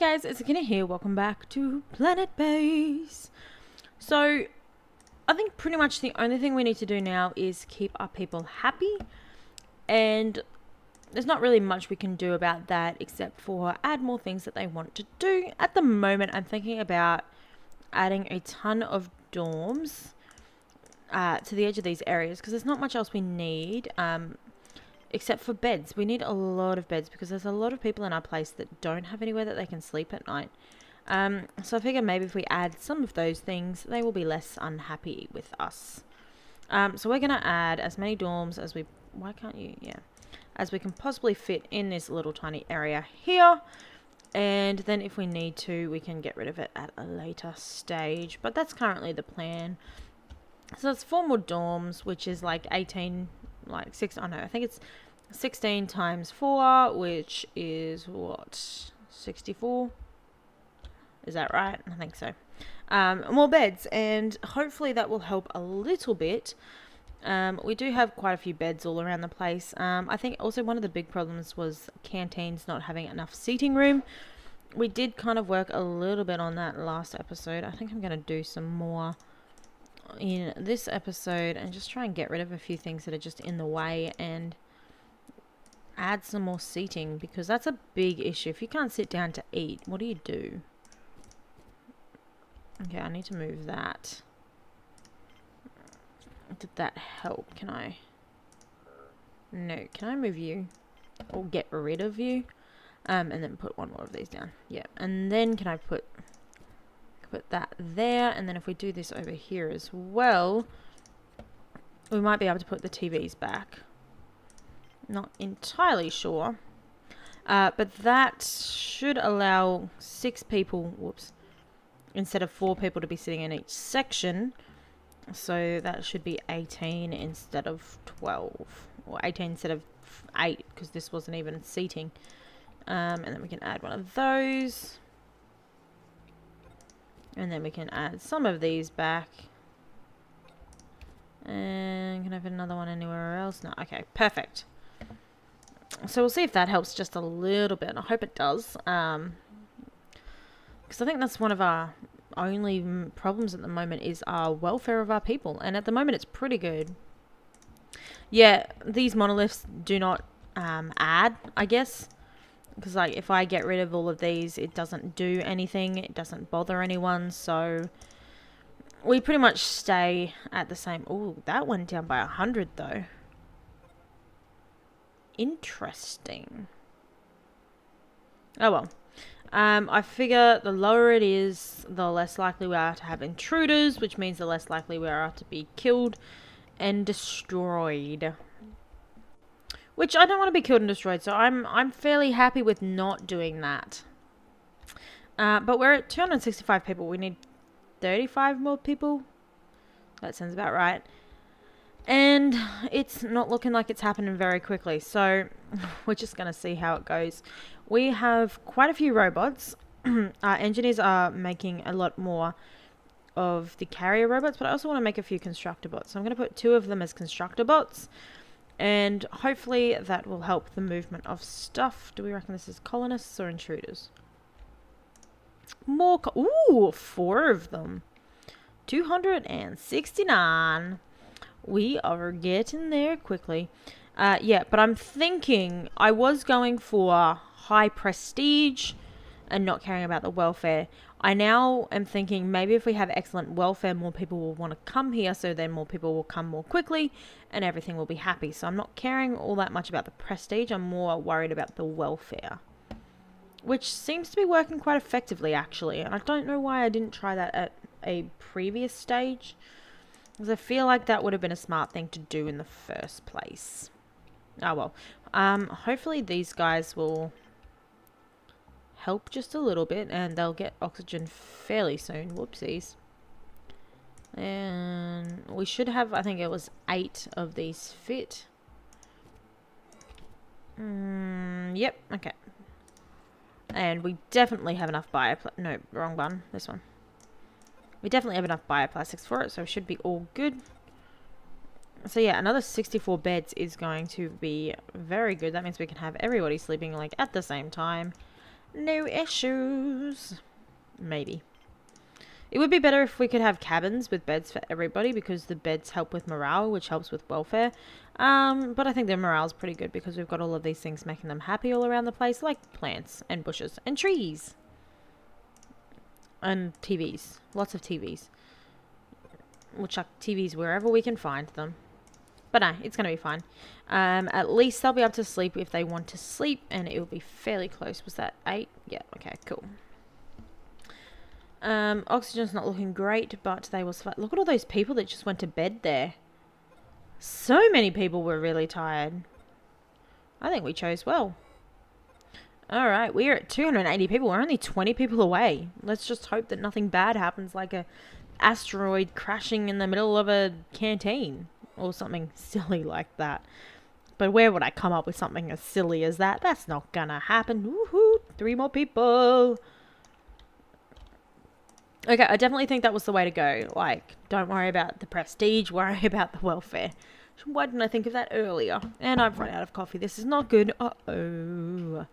guys, it's Akinea here. Welcome back to Planet Base. So, I think pretty much the only thing we need to do now is keep our people happy. And there's not really much we can do about that except for add more things that they want to do. At the moment, I'm thinking about adding a ton of dorms to the edge of these areas because there's not much else we need. Except for beds. We need a lot of beds because there's a lot of people in our place that don't have anywhere that they can sleep at night. So I figure maybe if we add some of those things, they will be less unhappy with us. So we're going to add as many dorms as we... Why can't you? Yeah. As we can possibly fit in this little tiny area here. And then if we need to, we can get rid of it at a later stage. But that's currently the plan. So it's 4 more dorms, which is like 18... like 6, oh no, I think it's 16 times 4, which is what, 64? Is that right? I think so. More beds, and hopefully that will help a little bit. We do have quite a few beds all around the place. I think also one of the big problems was canteens not having enough seating room. We did kind of work a little bit on that last episode. I think I'm going to do some more in this episode and just try and get rid of a few things that are just in the way and add some more seating, because that's a big issue. If you can't sit down to eat, what do you do? Okay, I need to move that. Did that help? Can I? No. Can I move you? Or get rid of you? And then put one more of these down. Yeah. And then can I put that there, and then if we do this over here as well, we might be able to put the TVs back. Not entirely sure, but that should allow 6 people, whoops, instead of 4 people to be sitting in each section. So that should be 18 instead of 12, or 18 instead of 8, because this wasn't even seating. And then we can add one of those. And then we can add some of these back. And can I put another one anywhere else? No. Okay, perfect. So we'll see if that helps just a little bit. I hope it does. Because I think that's one of our only problems at the moment is our welfare of our people. And at the moment it's pretty good. Yeah, these monoliths do not add, I guess. Because, like, if I get rid of all of these, it doesn't do anything. It doesn't bother anyone. So, we pretty much stay at the same... Ooh, that went down by 100, though. Interesting. Oh, well. I figure the lower it is, the less likely we are to have intruders, which means the less likely we are to be killed and destroyed. Which I don't want to be killed and destroyed, so I'm fairly happy with not doing that. But we're at 265 people. We need 35 more people. That sounds about right. And it's not looking like it's happening very quickly, so we're just going to see how it goes. We have quite a few robots. Our engineers are making a lot more of the carrier robots, but I also want to make a few constructor bots. So I'm going to put 2 of them as constructor bots. And hopefully that will help the movement of stuff. Do we reckon this is colonists or intruders? More. Ooh, 4 of them. 269. We are getting there quickly. Yeah, but I'm thinking I was going for high prestige and not caring about the welfare. I now am thinking maybe if we have excellent welfare, more people will want to come here, so then more people will come more quickly and everything will be happy. So I'm not caring all that much about the prestige. I'm more worried about the welfare, which seems to be working quite effectively, actually. And I don't know why I didn't try that at a previous stage, because I feel like that would have been a smart thing to do in the first place. Oh, well. Hopefully these guys will help just a little bit, and they'll get oxygen fairly soon. Whoopsies. And we should have, I think it was 8 of these fit. Yep, okay. And we definitely have enough no, wrong button, this one. We definitely have enough bioplastics for it, so it should be all good. So yeah, another 64 beds is going to be very good. That means we can have everybody sleeping like at the same time. No issues. Maybe. It would be better if we could have cabins with beds for everybody because the beds help with morale, which helps with welfare. But I think their morale's pretty good because we've got all of these things making them happy all around the place, like plants and bushes and trees. And TVs. Lots of TVs. We'll chuck TVs wherever we can find them. But no, it's going to be fine. At least they'll be able to sleep if they want to sleep, and it will be fairly close. Was that 8? Yeah, okay, cool. Oxygen's not looking great, but they will survive. Look at all those people that just went to bed there. So many people were really tired. I think we chose well. Alright, we are at 280 people. We're only 20 people away. Let's just hope that nothing bad happens, like a asteroid crashing in the middle of a canteen. Or something silly like that. But where would I come up with something as silly as that? That's not gonna happen. Woohoo! 3 more people. Okay, I definitely think that was the way to go. Like, don't worry about the prestige, worry about the welfare. Why didn't I think of that earlier? And I've run out of coffee. This is not good. Uh-oh.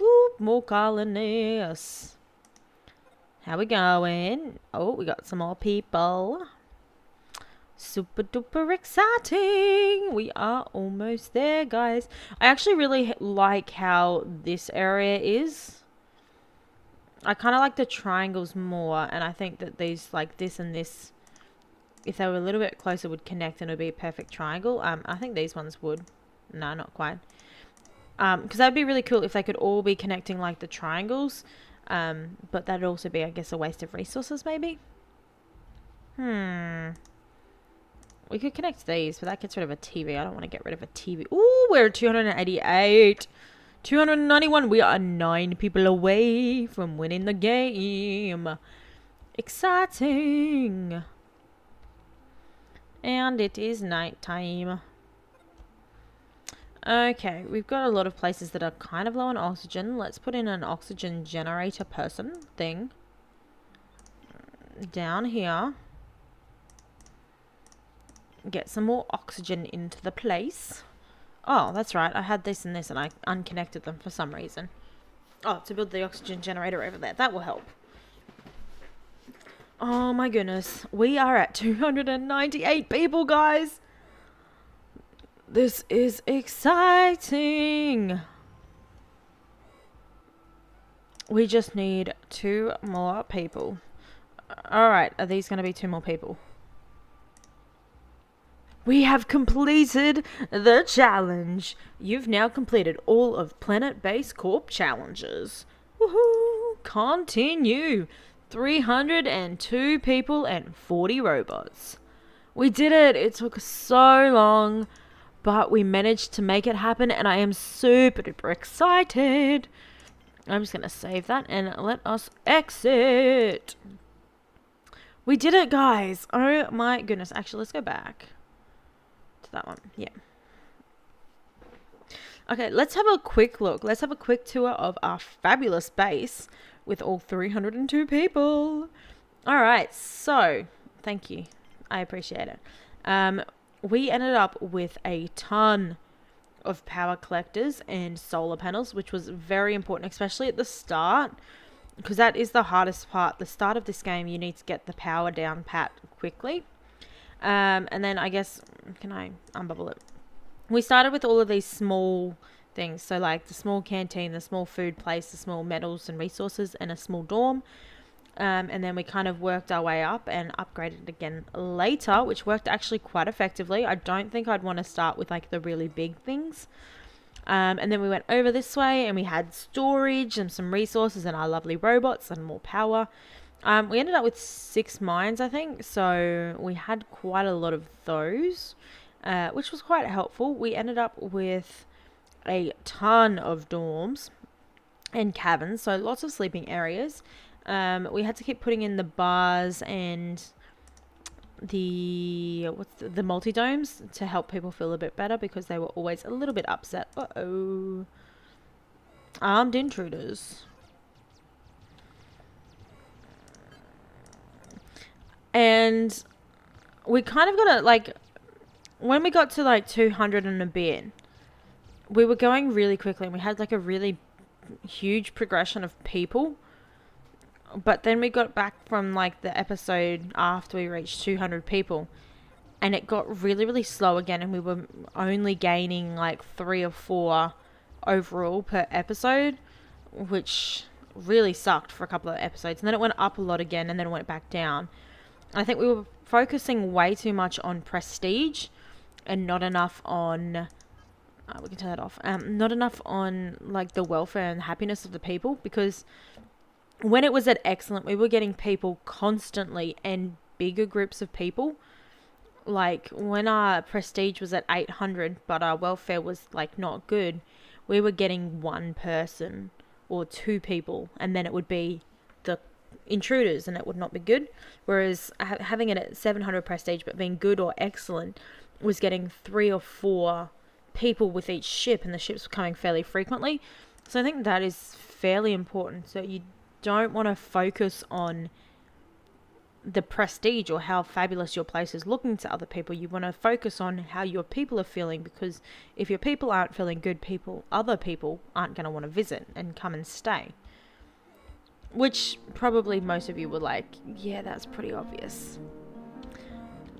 Ooh, more colonists. How we going? Oh, we got some more people. Super duper exciting. We are almost there, guys. I actually really like how this area is. I kind of like the triangles more, and I think that these, like this and this, if they were a little bit closer, would connect and it would be a perfect triangle. I think these ones would. No, not quite. Because that would be really cool if they could all be connecting like the triangles. But that'd also be, I guess, a waste of resources, maybe. We could connect these, but that gets rid of a TV. I don't want to get rid of a TV. Ooh, we're at 288. 291. We are 9 people away from winning the game. Exciting. And it is night time. Okay, we've got a lot of places that are kind of low on oxygen. Let's put in an oxygen generator person thing. Down here. Get some more oxygen into the place. Oh, that's right. I had this and this and I unconnected them for some reason. Oh, to build the oxygen generator over there. That will help. Oh my goodness. We are at 298 people, guys. This is exciting. We just need 2 more people. Alright, are these going to be 2 more people? We have completed the challenge. You've now completed all of Planet Base Corp challenges. Woohoo! Continue. 302 people and 40 robots. We did it. It took so long, but we managed to make it happen, and I am super duper excited. I'm just going to save that and let us exit. We did it, guys. Oh my goodness. Actually, let's go back to that one. Yeah. Okay, let's have a quick look. Let's have a quick tour of our fabulous base with all 302 people. All right, so thank you. I appreciate it. We ended up with a ton of power collectors and solar panels, which was very important, especially at the start, because that is the hardest part. The start of this game, you need to get the power down pat quickly. And then I guess, can I unbubble it? We started with all of these small things. So like the small canteen, the small food place, the small metals and resources, and a small dorm. And then we kind of worked our way up and upgraded again later, which worked actually quite effectively. I don't think I'd want to start with like the really big things. And then we went over this way and we had storage and some resources and our lovely robots and more power. We ended up with 6 mines, I think. So we had quite a lot of those, which was quite helpful. We ended up with a ton of dorms and cabins, so lots of sleeping areas. We had to keep putting in the bars and the multi-domes to help people feel a bit better because they were always a little bit upset. Uh-oh. Armed intruders. And we kind of got like, when we got to like 200 and a bit, we were going really quickly and we had like a really huge progression of people. But then we got back from like the episode after we reached 200 people, and it got really, really slow again, and we were only gaining like 3 or 4 overall per episode, which really sucked for a couple of episodes. And then it went up a lot again, and then it went back down. I think we were focusing way too much on prestige and not enough on we can turn that off, not enough on like the welfare and happiness of the people, because when it was at excellent, we were getting people constantly and bigger groups of people. Like when our prestige was at 800 but our welfare was like not good, we were getting 1 person or 2 people, and then it would be the intruders and it would not be good. Whereas having it at 700 prestige but being good or excellent was getting 3 or 4 people with each ship, and the ships were coming fairly frequently. So I think that is fairly important. So you don't want to focus on the prestige or how fabulous your place is looking to other people. You want to focus on how your people are feeling, because if your people aren't feeling good, other people aren't going to want to visit and come and stay. Which probably most of you were like, yeah, that's pretty obvious.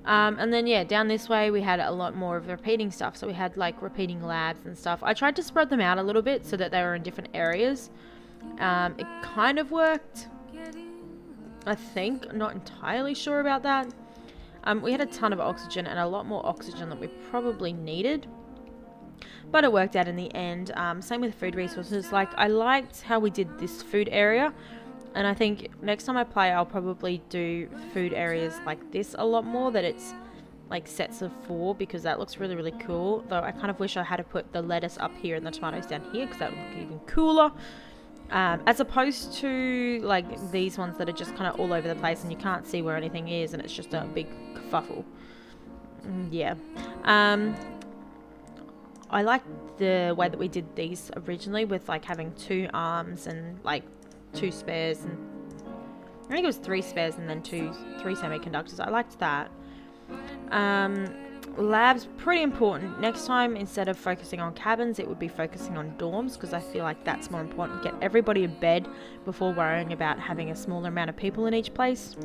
And then yeah, down this way we had a lot more of repeating stuff. So we had like repeating labs and stuff. I tried to spread them out a little bit so that they were in different areas. It kind of worked, I think. I'm not entirely sure about that. We had a ton of oxygen, and a lot more oxygen than we probably needed, but it worked out in the end. Same with food resources. Like, I liked how we did this food area, and I think next time I play I'll probably do food areas like this a lot more, that it's like sets of 4, because that looks really, really cool. Though I kind of wish I had to put the lettuce up here and the tomatoes down here, because that would look even cooler. As opposed to like these ones that are just kind of all over the place and you can't see where anything is, and it's just a big kerfuffle. Yeah. I like the way that we did these originally, with like having 2 arms and like 2 spares, and I think it was 3 spares and then 3 semiconductors. I liked that. Labs, pretty important. Next time, instead of focusing on cabins, it would be focusing on dorms, because I feel like that's more important. Get everybody in bed before worrying about having a smaller amount of people in each place.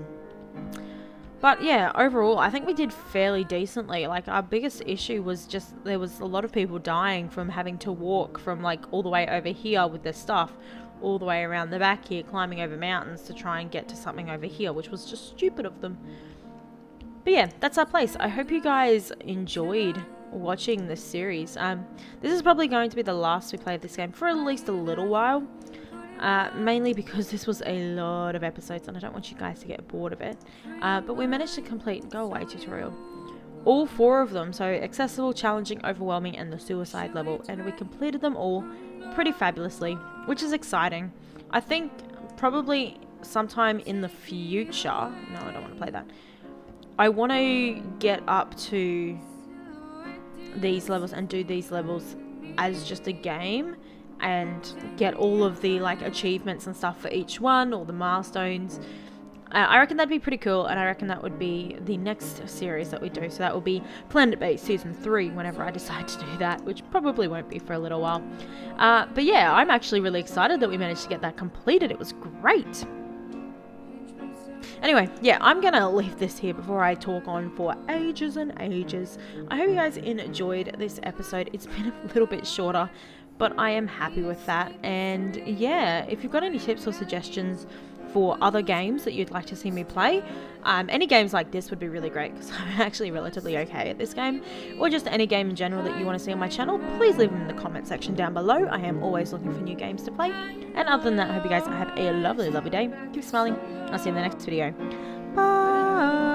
But yeah, overall, I think we did fairly decently. Like, our biggest issue was just there was a lot of people dying from having to walk from like all the way over here with their stuff, all the way around the back here, climbing over mountains to try and get to something over here, which was just stupid of them. But yeah, that's our place. I hope you guys enjoyed watching this series. This is probably going to be the last we play of this game for at least a little while. Mainly because this was a lot of episodes and I don't want you guys to get bored of it. But we managed to complete Go Away tutorial. All 4 of them. So accessible, challenging, overwhelming, and the suicide level. And we completed them all pretty fabulously, which is exciting. I think probably sometime in the future... No, I don't want to play that. I want to get up to these levels and do these levels as just a game, and get all of the like achievements and stuff for each one, all the milestones. I reckon that'd be pretty cool, and I reckon that would be the next series that we do. So that will be Planet Base Season 3 whenever I decide to do that, which probably won't be for a little while. But yeah, I'm actually really excited that we managed to get that completed. It was great. Anyway, yeah, I'm going to leave this here before I talk on for ages and ages. I hope you guys enjoyed this episode. It's been a little bit shorter, but I am happy with that. And yeah, if you've got any tips or suggestions for other games that you'd like to see me play, any games like this would be really great, because I'm actually relatively okay at this game, or just any game in general that you want to see on my channel, please leave them in the comment section down below. I am always looking for new games to play. And other than that, I hope you guys have a lovely, lovely day. Keep smiling. I'll see you in the next video. Bye.